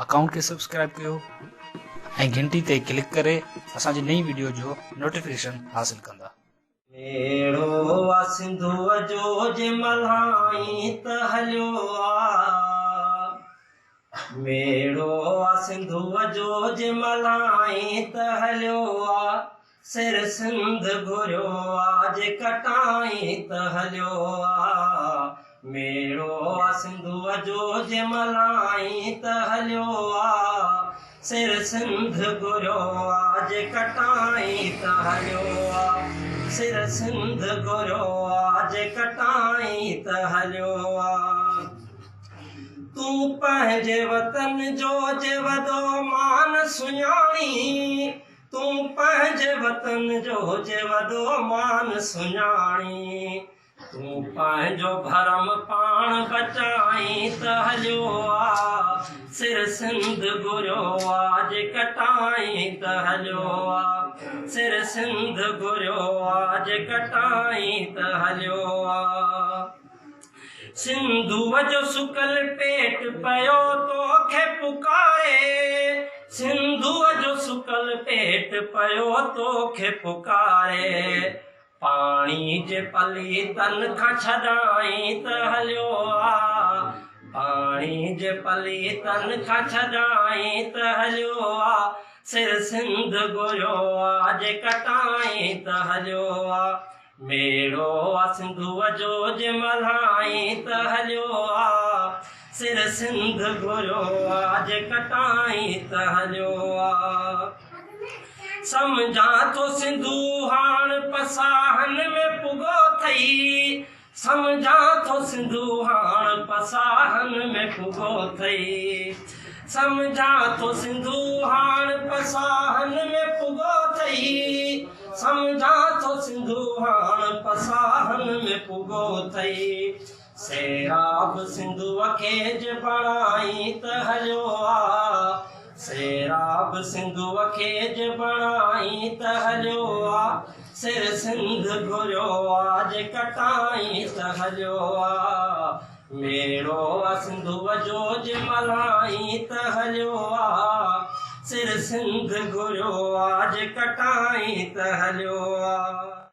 Account के subscribe कयो ऐं घंटी ते क्लिक करे असांजी नई वीडियो जो नोटिफिकेशन हासिल कंदा। मेड़ो आ सिंधुअ जो जे मल्हाई त हलियो आ। मेड़ो आ सिंधुअ जो जे मल्हाई त हलियो आ। सिर सिंध घुरियो आ जे कटाई त हलियो आ। मेड़ो आ सिंधुअ जो जे मल्हाई त हलियो आ। सिर सिंध घुरियो आ जे कटाई त हलियो आ। सिर सिंध घुरियो आ जे कटाई त हलियो आ। तूं पंहिंजे वतन जो जे वॾो मान सुञाणी। तूं पंहिंजे वतन जो जे वॾो मान सुञाणी। तूं पंहिंजो भरम पाण बचाई त हलियो आ। सिर सिंध घुरियो आ जे कटाई त हलियो आ। सिर सिंध घुरियो आ जे कटाई त हलियो आ। सिंधुअ जो सुकल पेट पयो तोखे पुकारे। सिंधुअ जो सुकल पेट पयो तोखे पुकारे। पाणी जे पलीतन खां छॾाई त हलियो आ। पाणी जे पलीतन खां छॾाई त हलियो आ। सिर सिंध घुरियो आ जे कटाई त हलियो आ। मेड़ो आ सिंधुअ जो जे मल्हाई त हलियो आ। सिर सिंध घुरियो आ जे कटाई त हलियो आ। सम्झां थो सिंधु हाण पसाहन में पुॻो थई। सम्झां थो सिंधु हाण पसाहन में पुॻो थई। सम्झां थो सिंधु हाण पसाहन में पुॻो थई। सम्झां थो सिंधु हाण पसाहन में पुॻो थई। सेराब सिंधुअ खे जे बणाई त हलियो आ। सेराब सिंधुअ खे जे बणाई त हलियो आ। सिर सिंध घुरियो आ जे कटाई त हलियो आ। मेड़ो आ सिंधुअ जो जे मल्हाई त हलियो आ। सिर सिंध घुरियो आ जे कटाई त हलियो आ।